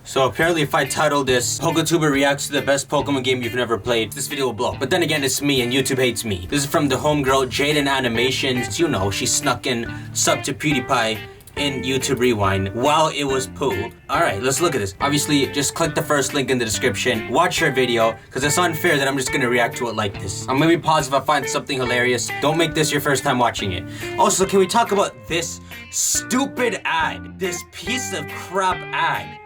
So apparently if I title this, PokeTuber reacts to the best Pokemon game you've never played, this video will blow up. But then again, it's me and YouTube hates me. This is from the homegirl Jaidan Animations. You know, she snuck in sub to PewDiePie in YouTube Rewind while it was poo. Alright, let's look at this. Obviously, just click the first link in the description, watch her video, because it's unfair that I'm just gonna react to it like this. I'm gonna be paused if I find something hilarious. Don't make this your first time watching it. Also, can we talk about this stupid ad? This piece of crap ad.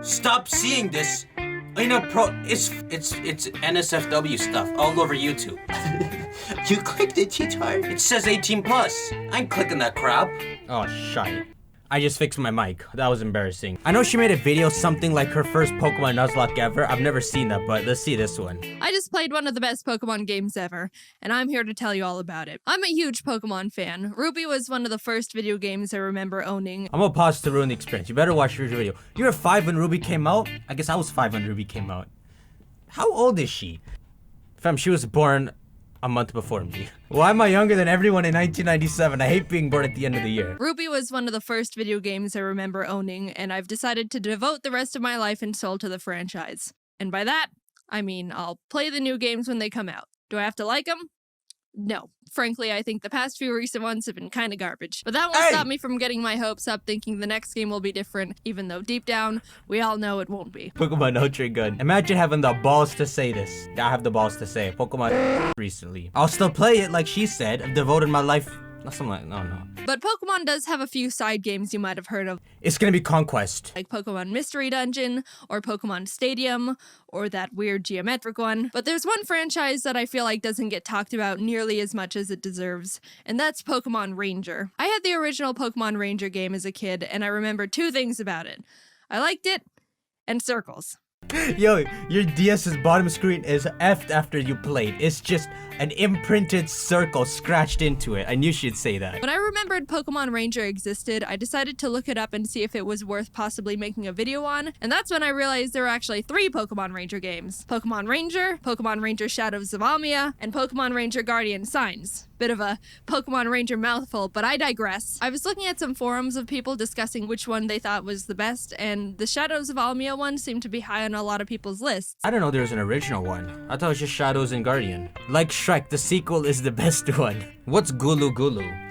Stop seeing this in a it's NSFW stuff all over YouTube. You clicked it, T-Tyr. It says 18+. I ain't clicking that crap. Oh, shite. I just fixed my mic. That was embarrassing. I know she made a video something like her first Pokemon Nuzlocke ever. I've never seen that, but let's see this one. I just played one of the best Pokemon games ever, and I'm here to tell you all about it. I'm a huge Pokemon fan. Ruby was one of the first video games I remember owning. I'm gonna pause to ruin the experience. You better watch your video. You were 5 when Ruby came out? I guess I was 5 when Ruby came out. How old is she? Fam, she was born a month before me. Why am I younger than everyone in 1997? I hate being born at the end of the year. Ruby was one of the first video games I remember owning, and I've decided to devote the rest of my life and soul to the franchise. And by that, I mean I'll play the new games when they come out. Do I have to like them? No. Frankly, I think the past few recent ones have been kind of garbage. But that won't stop me from getting my hopes up thinking the next game will be different, even though deep down, we all know it won't be. Pokemon Ultra Gun. Imagine having the balls to say this. I have the balls to say it. Pokemon recently. I'll still play it like she said. I've devoted my life. Not something like, no. But Pokemon does have a few side games you might have heard of. It's gonna be Conquest. Like Pokemon Mystery Dungeon, or Pokemon Stadium, or that weird geometric one. But there's one franchise that I feel like doesn't get talked about nearly as much as it deserves, and that's Pokemon Ranger. I had the original Pokemon Ranger game as a kid, and I remember 2 things about it. I liked it, and circles. Yo, your DS's bottom screen is effed after you played. It's just an imprinted circle scratched into it. I knew she'd say that. When I remembered Pokemon Ranger existed, I decided to look it up and see if it was worth possibly making a video on, and that's when I realized there were actually 3 Pokemon Ranger games. Pokemon Ranger Shadows of Almia, and Pokemon Ranger Guardian Signs. Bit of a Pokemon Ranger mouthful, but I digress. I was looking at some forums of people discussing which one they thought was the best, and the Shadows of Almia one seemed to be high on a lot of people's lists. I don't know there was an original one. I thought it was just Shadows and Guardian. Like Shrek, the sequel is the best one. What's Gulu Gulu?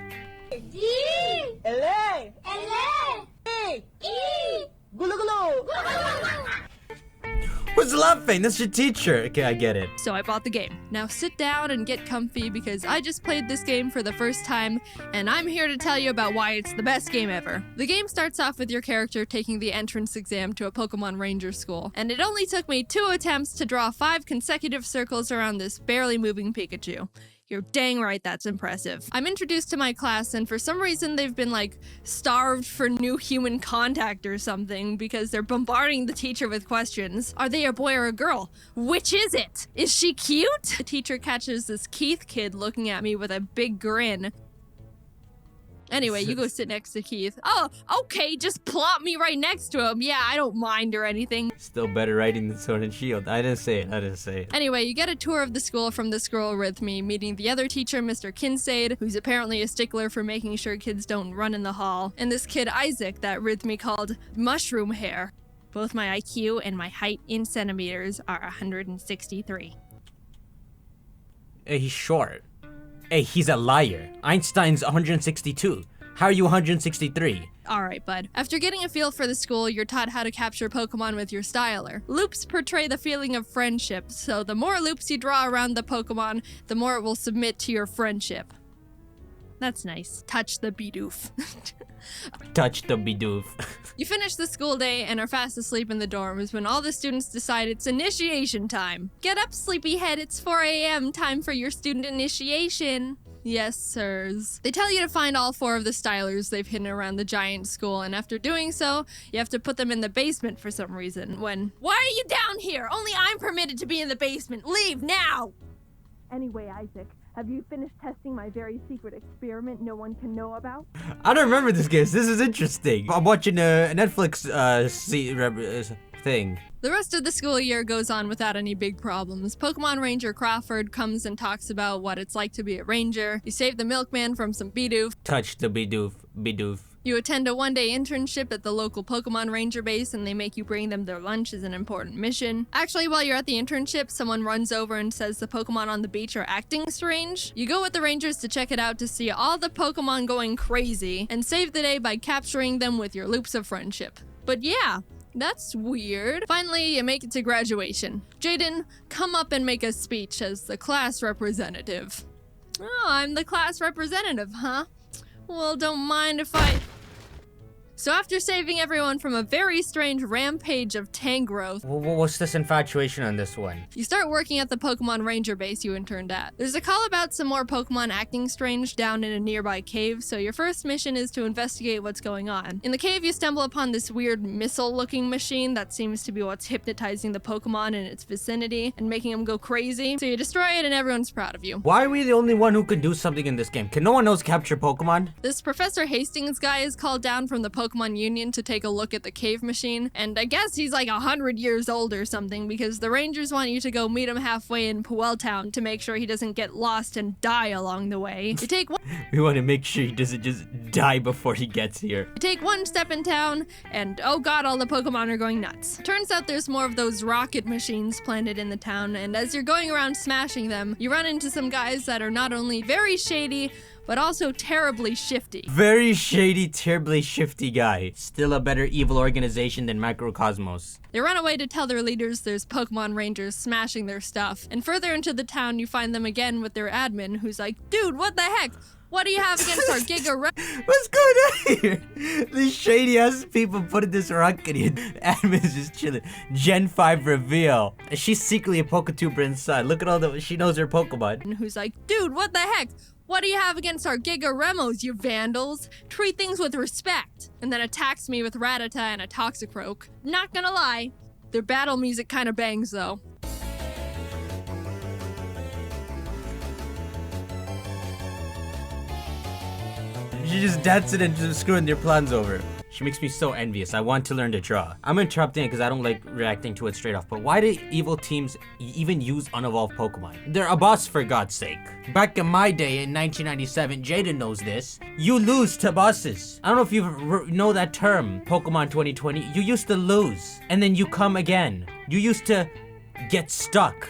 Who's laughing? That's your teacher. Okay, I get it. So I bought the game. Now sit down and get comfy because I just played this game for the first time, and I'm here to tell you about why it's the best game ever. The game starts off with your character taking the entrance exam to a Pokemon Ranger school, and it only took me 2 attempts to draw 5 consecutive circles around this barely moving Pikachu. You're dang right that's impressive. I'm introduced to my class, and for some reason they've been like starved for new human contact or something because they're bombarding the teacher with questions. Are they a boy or a girl? Which is it? Is she cute? The teacher catches this Keith kid looking at me with a big grin. Anyway, you go sit next to Keith. Oh, okay, just plop me right next to him. Yeah, I don't mind or anything. Still better writing than Sword and Shield. I didn't say it. Anyway, you get a tour of the school from this girl with me, meeting the other teacher, Mr. Kinsaid, who's apparently a stickler for making sure kids don't run in the hall, and this kid Isaac that Rhythmy called Mushroom Hair. Both my IQ and my height in centimeters are 163. Hey, he's short. Hey, he's a liar. Einstein's 162. How are you 163? Alright, bud. After getting a feel for the school, you're taught how to capture Pokemon with your styler. Loops portray the feeling of friendship, so the more loops you draw around the Pokemon, the more it will submit to your friendship. That's nice. Touch the Bidoof. Touch the Bidoof. You finish the school day and are fast asleep in the dorms when all the students decide it's initiation time. Get up, sleepyhead, it's 4 a.m. Time for your student initiation. Yes, sirs. They tell you to find all 4 of the stylers they've hidden around the giant school, and after doing so, you have to put them in the basement for some reason. Why are you down here? Only I'm permitted to be in the basement. Leave now! Anyway, Isaac, have you finished testing my very secret experiment no one can know about? I don't remember this game. This is interesting. I'm watching a Netflix thing. The rest of the school year goes on without any big problems. Pokemon Ranger Crawford comes and talks about what it's like to be a ranger. You save the milkman from some Bidoof. Touch the Bidoof. You attend a one-day internship at the local Pokemon Ranger base, and they make you bring them their lunch as an important mission. Actually, while you're at the internship, someone runs over and says the Pokemon on the beach are acting strange. You go with the Rangers to check it out to see all the Pokemon going crazy, and save the day by capturing them with your loops of friendship. But yeah, that's weird. Finally, you make it to graduation. Jaidan, come up and make a speech as the class representative. Oh, I'm the class representative, huh? Well, don't mind if I... So after saving everyone from a very strange rampage of Tangrowth, What's this infatuation on this one? you start working at the Pokemon Ranger base you interned at. There's a call about some more Pokemon acting strange down in a nearby cave, so your first mission is to investigate what's going on. In the cave, you stumble upon this weird missile-looking machine that seems to be what's hypnotizing the Pokemon in its vicinity and making them go crazy. So you destroy it and everyone's proud of you. Why are we the only one who can do something in this game? Can no one else capture Pokemon? This Professor Hastings guy is called down from the Pokemon Union to take a look at the cave machine, and I guess he's like 100 years old or something because the Rangers want you to go meet him halfway in Puel Town to make sure he doesn't get lost and die along the way. You take one We want to make sure he doesn't just die before he gets here. You take one step in town, and oh god, all the Pokemon are going nuts. Turns out there's more of those rocket machines planted in the town, and as you're going around smashing them, you run into some guys that are not only very shady, but also terribly shifty. Very shady, terribly shifty guy. Still a better evil organization than Microcosmos. They run away to tell their leaders there's Pokemon Rangers smashing their stuff, and further into the town you find them again with their admin, who's like, dude, what the heck? What do you have against our Giga What's going on here? These shady ass people put in this rocket and admin's just chilling. Gen 5 reveal. And she's secretly a Poketuber inside. Look at all the, she knows her Pokemon. who's like, dude, what the heck? What do you have against our Giga Remos, you vandals? Treat things with respect. And then attacks me with Rattata and a Toxicroak. Not gonna lie, their battle music kinda bangs though. She just dancing and just screwing their plans over. She makes me so envious. I want to learn to draw. I'm interrupting it because I don't like reacting to it straight off. But why do evil teams even use unevolved Pokemon? They're a boss, for God's sake. Back in my day in 1997, Jaidan knows this. You lose to bosses. I don't know if you know that term, Pokemon 2020. You used to lose, and then you come again. You used to get stuck,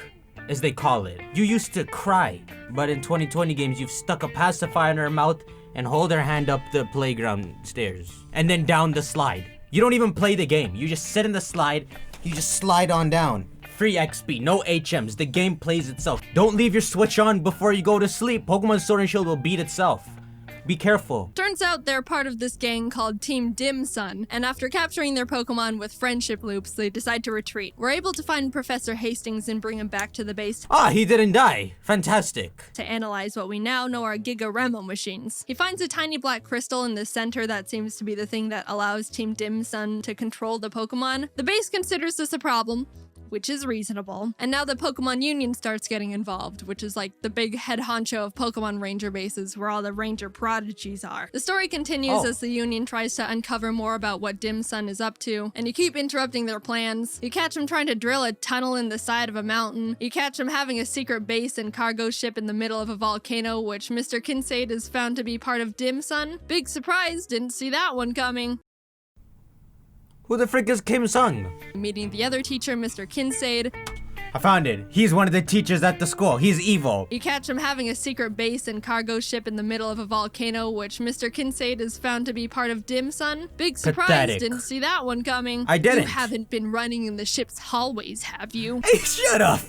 as they call it. You used to cry. But in 2020 games, you've stuck a pacifier in her mouth and hold her hand up the playground stairs and then down the slide. You don't even play the game. You just sit in the slide, you just slide on down. Free XP, no HMs, the game plays itself. Don't leave your Switch on before you go to sleep. Pokemon Sword and Shield will beat itself. Be careful. Turns out they're part of this gang called Team Dim Sun, and after capturing their Pokemon with friendship loops, they decide to retreat. We're able to find Professor Hastings and bring him back to the base Ah, he didn't die. Fantastic. to analyze what we now know are Giga Remo machines. He finds a tiny black crystal in the center that seems to be the thing that allows Team Dim Sun to control the Pokemon. The base considers this a problem, which is reasonable. And now the Pokemon Union starts getting involved, which is like the big head honcho of Pokemon Ranger bases where all the Ranger prodigies are. The story continues as the Union tries to uncover more about what Dim Sun is up to, and you keep interrupting their plans. You catch him trying to drill a tunnel in the side of a mountain. You catch him having a secret base and cargo ship in the middle of a volcano, which Mr. Kinsaid is found to be part of Dim Sun. Big surprise, didn't see that one coming. Who the frick is Kim Sung? Meeting the other teacher, Mr. Kinsaid. I found it. He's one of the teachers at the school. He's evil. You catch him having a secret base and cargo ship in the middle of a volcano, which Mr. Kinsaid is found to be part of Dim Sun. Big surprise, Pathetic. didn't see that one coming. I didn't. You haven't been running in the ship's hallways, have you? Hey, shut up!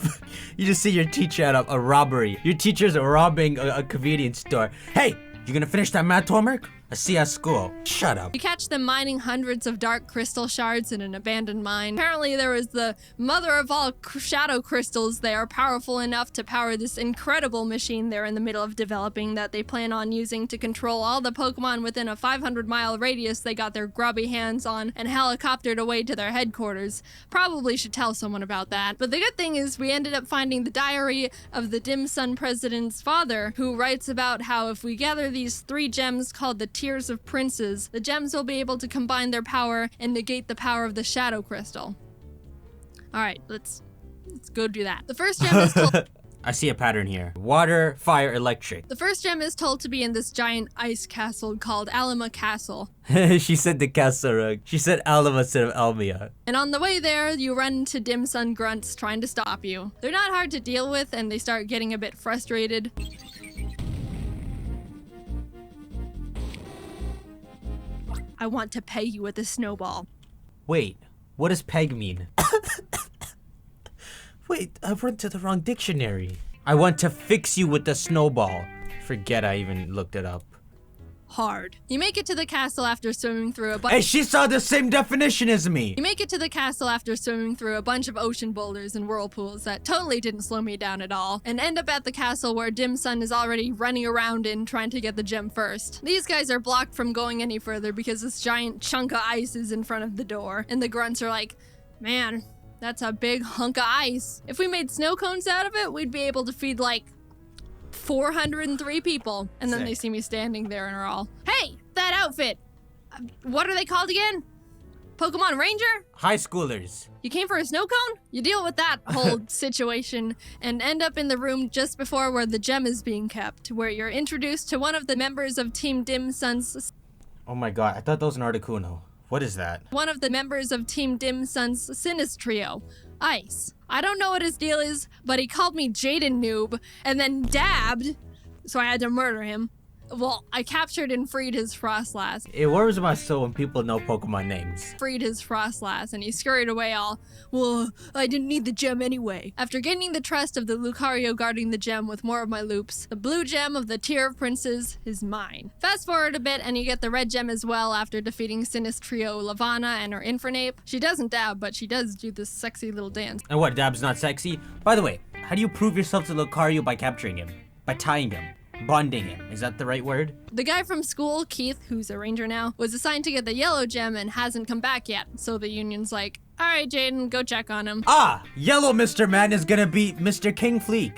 You just see your teacher at a robbery. Your teacher's robbing a convenience store. Hey, you gonna finish that math homework? I see you at school. Shut up. You catch them mining hundreds of dark crystal shards in an abandoned mine. Apparently there is the mother of all shadow crystals. They are powerful enough to power this incredible machine they're in the middle of developing that they plan on using to control all the Pokemon within a 500-mile radius they got their grubby hands on and helicoptered away to their headquarters. Probably should tell someone about that. But the good thing is we ended up finding the diary of the Dim Sun president's father, who writes about how if we gather these 3 gems called the Tears of Princes, the gems will be able to combine their power and negate the power of the Shadow Crystal. Alright, let's go do that. The first gem is called... I see a pattern here. Water, fire, electric. The first gem is told to be in this giant ice castle called Alma Castle. She said the castle rug. She said Alma instead of Almia. And on the way there, you run into dim sun grunts trying to stop you. They're not hard to deal with, and they start getting a bit frustrated. I want to pay you with a snowball. Wait, what does peg mean? Wait, I went to the wrong dictionary. I want to fix you with the snowball. Forget I even looked it up. Hard. You make it to the castle after swimming through a bunch. Hey, she saw the same definition as me. You make it to the castle after swimming through a bunch of ocean boulders and whirlpools that totally didn't slow me down at all, and end up at the castle where Dim Sun is already running around in trying to get the gem first. These guys are blocked from going any further because this giant chunk of ice is in front of the door, and the grunts are like, man, that's a big hunk of ice. If we made snow cones out of it, we'd be able to feed like 403 people. And then Sick. They see me standing there and are all, hey, that outfit. What are they called again? Pokemon Ranger? High schoolers. You came for a snow cone? You deal with that whole situation and end up in the room just before where the gem is being kept, where you're introduced to one of the members of Team Dim Sun's... Oh my god, I thought that was an Articuno. What is that? One of the members of Team Dim Sun's Sinus Trio, Ice. I don't know what his deal is, but he called me Jaidan noob and then dabbed, so I had to murder him. Well, I captured and freed his Frostlass. It warms my soul when people know Pokemon names. Freed his Frostlass, and he scurried away all, well, I didn't need the gem anyway. After gaining the trust of the Lucario guarding the gem with more of my loops, the blue gem of the Tier of Princes is mine. Fast forward a bit, and you get the red gem as well after defeating Sinus Trio Lavana and her Infernape. She doesn't dab, but she does do this sexy little dance. And what, dab's not sexy? By the way, how do you prove yourself to Lucario by capturing him? By tying him? Bonding him, is that the right word? The guy from school, Keith, who's a ranger now, was assigned to get the yellow gem and hasn't come back yet. So the union's like, all right, Jaidan, go check on him. Ah, yellow Mr. Man is gonna be Mr. King Fleek,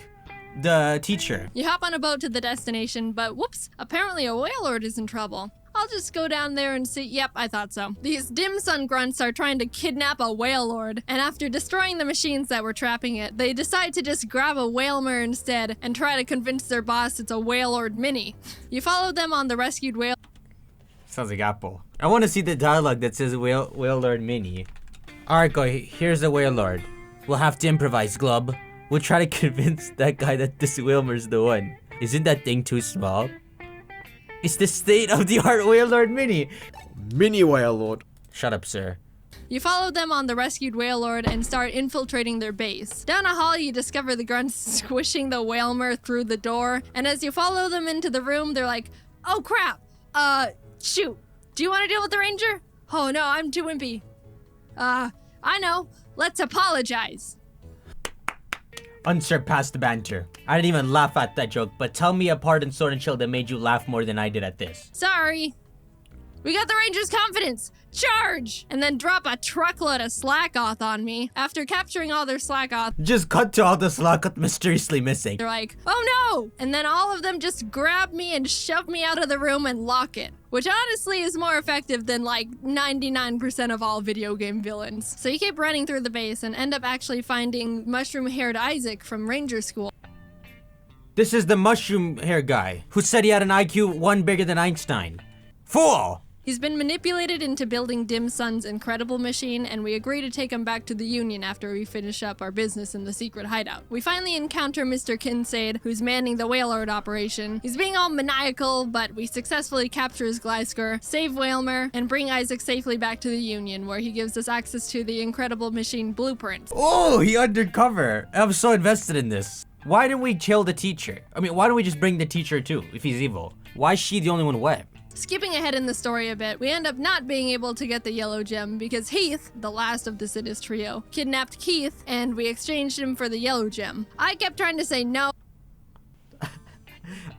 the teacher. You hop on a boat to the destination, but whoops, apparently a Wailord is in trouble. I'll just go down there and see. Yep, I thought so. These dim sun grunts are trying to kidnap a Wailord, and after destroying the machines that were trapping it, they decide to just grab a Wailmer instead and try to convince their boss it's a Wailord mini. You follow them on the rescued whale. Sounds like Apple. I want to see the dialogue that says Wailord Mini. Alright, go. Here's the Wailord. We'll have to improvise, Glub. We'll try to convince that guy that this Wailmer's the one. Isn't that thing too small? It's the state-of-the-art Wailord Mini. Mini Wailord. Shut up, sir. You follow them on the rescued Wailord and start infiltrating their base. Down a hall, you discover the grunts squishing the Wailmer through the door, and as you follow them into the room, they're like, oh crap, shoot, do you want to deal with the ranger? Oh no, I'm too wimpy. I know, let's apologize. Unsurpassed banter. I didn't even laugh at that joke, but tell me a part in Sword and Shield that made you laugh more than I did at this. Sorry. We got the ranger's confidence. Charge! And then drop a truckload of Slackoth on me. After capturing all their Slackoth, Just cut to all the Slackoth mysteriously missing. they're like, oh no! And then all of them just grab me and shove me out of the room and lock it. Which honestly is more effective than like 99% of all video game villains. So you keep running through the base and end up actually finding mushroom-haired Isaac from Ranger School. This is the mushroom hair guy who said he had an IQ 1 bigger than Einstein. Fool! He's been manipulated into building Dim Sun's incredible machine, and we agree to take him back to the Union after we finish up our business in the secret hideout. We finally encounter Mr. Kinsaid, who's manning the Wailord operation. He's being all maniacal, but we successfully capture his Gliscor, save Wailmer, and bring Isaac safely back to the Union, where he gives us access to the incredible machine blueprints. Oh, he undercover. I'm so invested in this. Why didn't we kill the teacher? I mean, why don't we just bring the teacher too, if he's evil? Why is she the only one wet? Skipping ahead in the story a bit, we end up not being able to get the yellow gem because Heath, the last of the Sidus trio, kidnapped Keith and we exchanged him for the yellow gem. I kept trying to say no.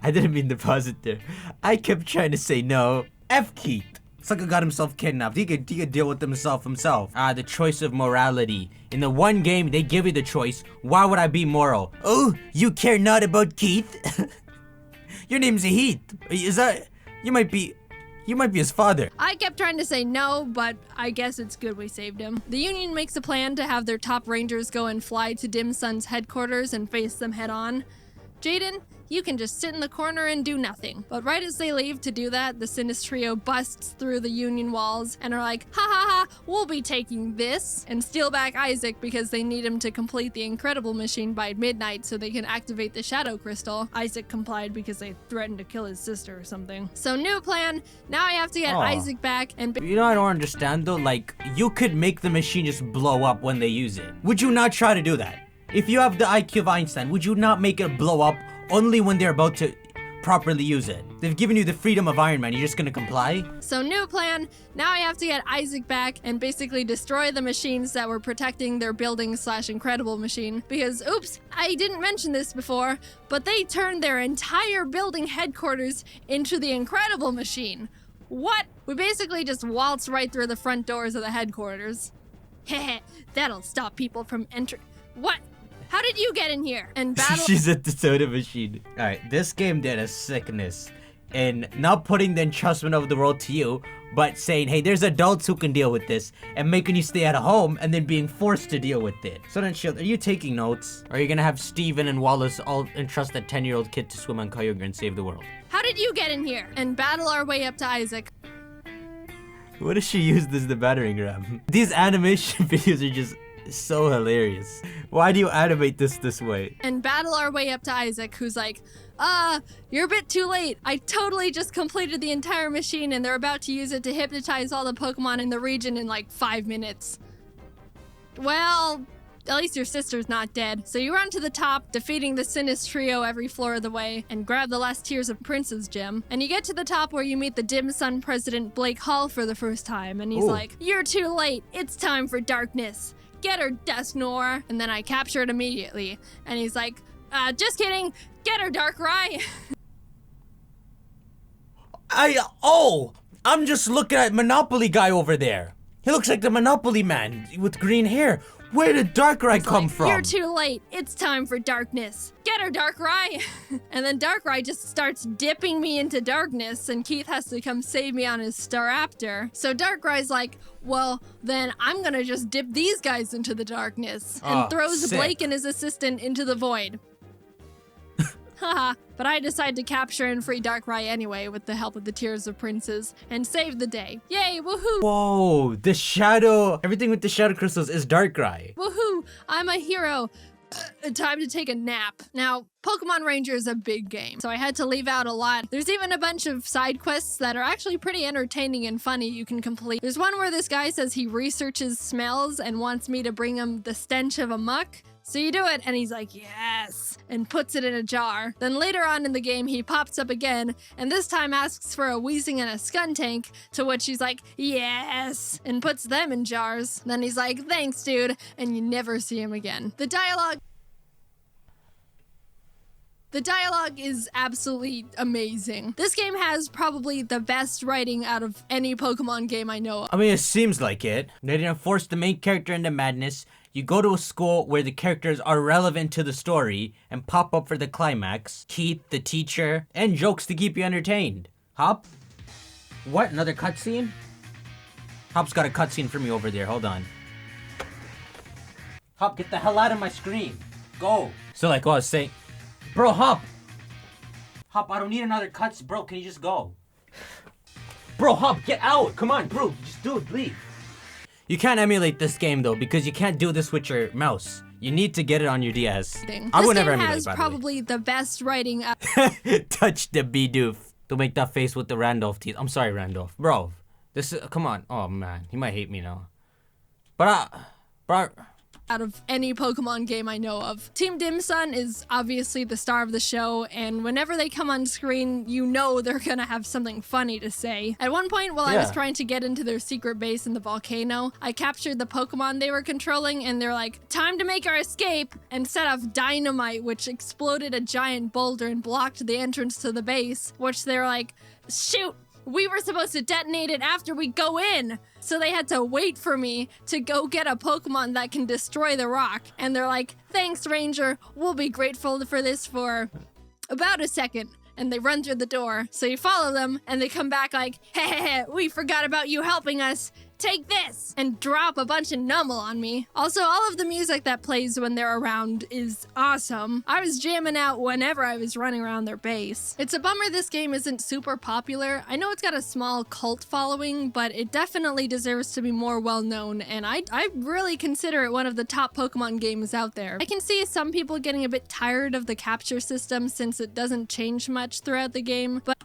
I didn't mean to pause it there. I kept trying to say no. F Keith. Sucker got himself kidnapped. He could deal with himself. The choice of morality. In the one game, they give you the choice. Why would I be moral? Oh, you care not about Keith? Your name's Heath. Is that... You might be You might be his father. I kept trying to say no, but I guess it's good we saved him. The Union makes a plan to have their top rangers go and fly to Dim Sun's headquarters and face them head on. Jaidan, you can just sit in the corner and do nothing. But right as they leave to do that, the Sinus Trio busts through the Union walls and are like, ha ha ha, we'll be taking this, and steal back Isaac because they need him to complete the Incredible Machine by midnight so they can activate the Shadow Crystal. Isaac complied because they threatened to kill his sister or something. So new plan, now I have to get Isaac back and... You know, I don't understand though, like, you could make the machine just blow up when they use it. Would you not try to do that? If you have the IQ of Einstein, would you not make it blow up only when they're about to properly use it? They've given you the freedom of Iron Man, you're just gonna comply? So new plan, now I have to get Isaac back and basically destroy the machines that were protecting their building / Incredible Machine. Because, oops, I didn't mention this before, but they turned their entire building headquarters into the Incredible Machine. What? We basically just waltz right through the front doors of the headquarters. Heh, that'll stop people from entering. What? How did you get in here? And battle- She's at the soda machine. Alright, this game did a sickness in not putting the entrustment of the world to you, but saying, hey, there's adults who can deal with this, and making you stay at home, and then being forced to deal with it. So then, Shield, are you taking notes? Or are you gonna have Steven and Wallace all entrust that 10-year-old kid to swim on Kyogre and save the world? How did you get in here? And battle our way up to Isaac. What does she use as the battering ram? These animation videos are just so hilarious. Why do you animate this way? And battle our way up to Isaac, who's like, you're a bit too late. I totally just completed the entire machine and they're about to use it to hypnotize all the Pokemon in the region in like 5 minutes. Well, at least your sister's not dead. So you run to the top, defeating the Sinus Trio every floor of the way, and grab the last Tears of Prince's gem. And you get to the top where you meet the Dim Sun president, Blake Hall, for the first time. And he's like, you're too late. It's time for darkness. Get her, Dusknoir. And then I capture it immediately. And he's like, just kidding. Get her, Darkrai. I'm just looking at Monopoly guy over there. He looks like the Monopoly man with green hair. Where did Darkrai come from? You're too late. It's time for darkness. Get her, Darkrai. And then Darkrai just starts dipping me into darkness, and Keith has to come save me on his Staraptor. So Darkrai's like, well, then I'm gonna just dip these guys into the darkness, and throws sick. Blake and his assistant into the void. Haha, but I decide to capture and free Darkrai anyway with the help of the Tears of Princes and save the day. Yay, woohoo! Whoa, the shadow, everything with the shadow crystals is Darkrai. Woohoo, I'm a hero. Time to take a nap. Now, Pokemon Ranger is a big game, so I had to leave out a lot. There's even a bunch of side quests that are actually pretty entertaining and funny you can complete. There's one where this guy says he researches smells and wants me to bring him the stench of a muck. So you do it, and he's like, yes, and puts it in a jar. Then later on in the game, he pops up again, and this time asks for a Weezing and a Skuntank, to which he's like, yes, and puts them in jars. Then he's like, thanks, dude, and you never see him again. The dialogue is absolutely amazing. This game has probably the best writing out of any Pokemon game I know of. I mean, it seems like it. They didn't force the main character into madness. You go to a school where the characters are relevant to the story and pop up for the climax. Keith, the teacher, and jokes to keep you entertained. Hop? What? Another cutscene? Hop's got a cutscene for me over there. Hold on. Hop, get the hell out of my screen. Go. So like what I was saying. Bro, Hop! Hop, I don't need another cutscene. Bro, can you just go? Bro, Hop, get out! Come on, bro. Just do it, please. You can't emulate this game though, because you can't do this with your mouse. You need to get it on your DS. I would never emulate, This game has probably the best writing. Touch the Bidoof. Don't make that face with the Randolph teeth. I'm sorry, Randolph. Bro, this is, come on. Oh man, he might hate me now. But bro. Out of any Pokemon game I know of. Team Dim Sun is obviously the star of the show, and whenever they come on screen, you know they're gonna have something funny to say. At one point, while I was trying to get into their secret base in the volcano, I captured the Pokemon they were controlling, and they're like, time to make our escape, and set off dynamite, which exploded a giant boulder and blocked the entrance to the base, which they're like, shoot! We were supposed to detonate it after we go in. So they had to wait for me to go get a Pokemon that can destroy the rock. And they're like, thanks, Ranger. We'll be grateful for this for about a second. and they run through the door. So you follow them, and they come back like, hey, we forgot about you helping us. Take this! And drop a bunch of numble on me. Also, all of the music that plays when they're around is awesome. I was jamming out whenever I was running around their base. It's a bummer this game isn't super popular. I know it's got a small cult following, but it definitely deserves to be more well-known, and I really consider it one of the top Pokemon games out there. I can see some people getting a bit tired of the capture system since it doesn't change much throughout the game, but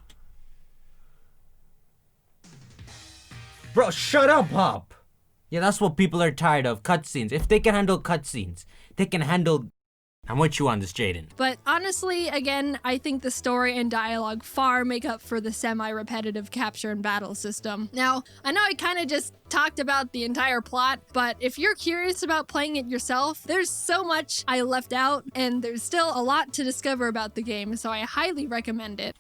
Bro, shut up, Hop! Yeah, that's what people are tired of, cutscenes. If they can handle cutscenes, they can handle... I'm with you on this, Jaidan. But honestly, again, I think the story and dialogue far make up for the semi-repetitive capture and battle system. Now, I know I kind of just talked about the entire plot, but if you're curious about playing it yourself, there's so much I left out, and there's still a lot to discover about the game, so I highly recommend it.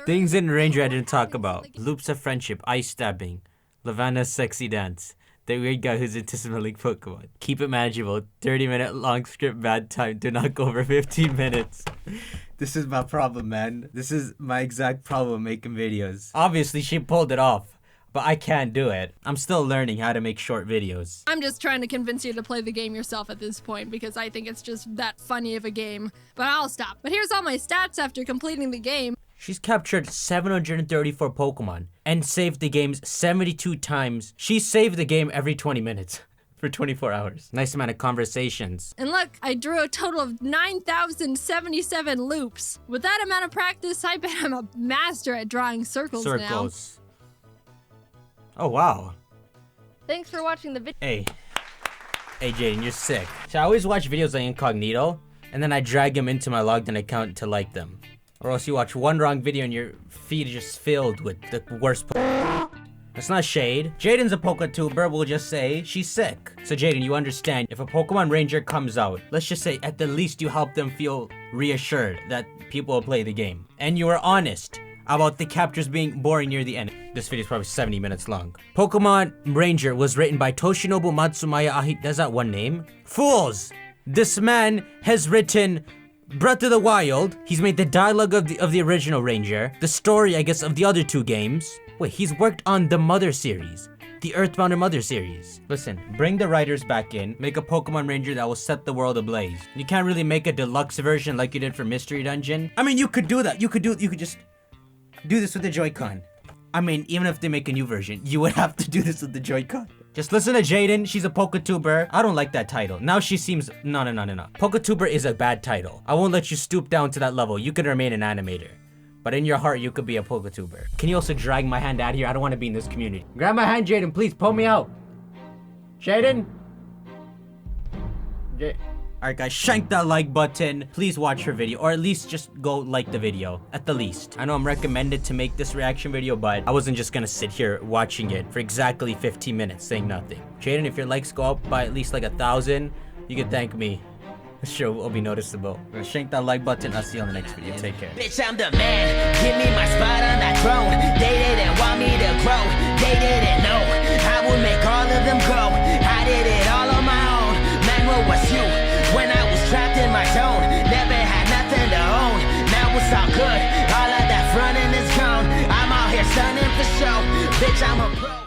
Things in Ranger I didn't talk about. Loops of friendship, ice stabbing, Lavanna's sexy dance, the weird guy who's into smelling Pokemon. Keep it manageable, 30-minute long script bad time, do not go over 15 minutes. This is my problem, man. This is my exact problem making videos. Obviously, she pulled it off, but I can't do it. I'm still learning how to make short videos. I'm just trying to convince you to play the game yourself at this point because I think it's just that funny of a game, but I'll stop. But here's all my stats after completing the game. She's captured 734 Pokemon and saved the games 72 times. She saved the game every 20 minutes for 24 hours. Nice amount of conversations. And look, I drew a total of 9,077 loops. With that amount of practice, I bet I'm a master at drawing circles now. Oh, wow. Thanks for watching the video. Hey, Jaidan, you're sick. So I always watch videos on incognito, and then I drag them into my logged in account to like them. Or else you watch one wrong video and your feed is just filled with the worst That's not shade. Jaidan's a Poketuber, we'll just say she's sick. So Jaidan, you understand, if a Pokemon Ranger comes out, let's just say at the least you help them feel reassured that people will play the game. And you are honest about the captures being boring near the end. This video is probably 70 minutes long. Pokemon Ranger was written by Toshinobu Matsumaya Is that one name? Fools! This man has written Breath of the Wild. He's made the dialogue of the original Ranger, the story, I guess, of the other two games. Wait, he's worked on the Mother series, the Earthbound and Mother series. Listen, bring the writers back in, make a Pokemon Ranger that will set the world ablaze. You can't really make a deluxe version like you did for Mystery Dungeon. I mean, you could do that. You could just do this with the Joy-Con. I mean, even if they make a new version, you would have to do this with the Joy-Con. Just listen to Jaidan, she's a Poketuber. I don't like that title. Now she seems, no. Poketuber is a bad title. I won't let you stoop down to that level. You can remain an animator. But in your heart, you could be a Poketuber. Can you also drag my hand out of here? I don't want to be in this community. Grab my hand, Jaidan, please, pull me out. Jaidan? Alright guys, shank that like button. Please watch her video, or at least just go like the video, at the least. I know I'm recommended to make this reaction video, but I wasn't just gonna sit here watching it for exactly 15 minutes saying nothing. Jaidan, if your likes go up by at least like 1,000, you can thank me. Sure, will be noticeable. Shank that like button. I'll see you on the next video. Take care. Bitch, I'm the man. Give me my spot on that throne. They didn't want me to grow. They didn't know I would make all of them go. I did it all on my own. Man, what was you? When I was trapped in my zone, never had nothing to own. Now it's all good. All of that frontin' is gone. I'm out here stunning for show. Bitch, I'm a pro.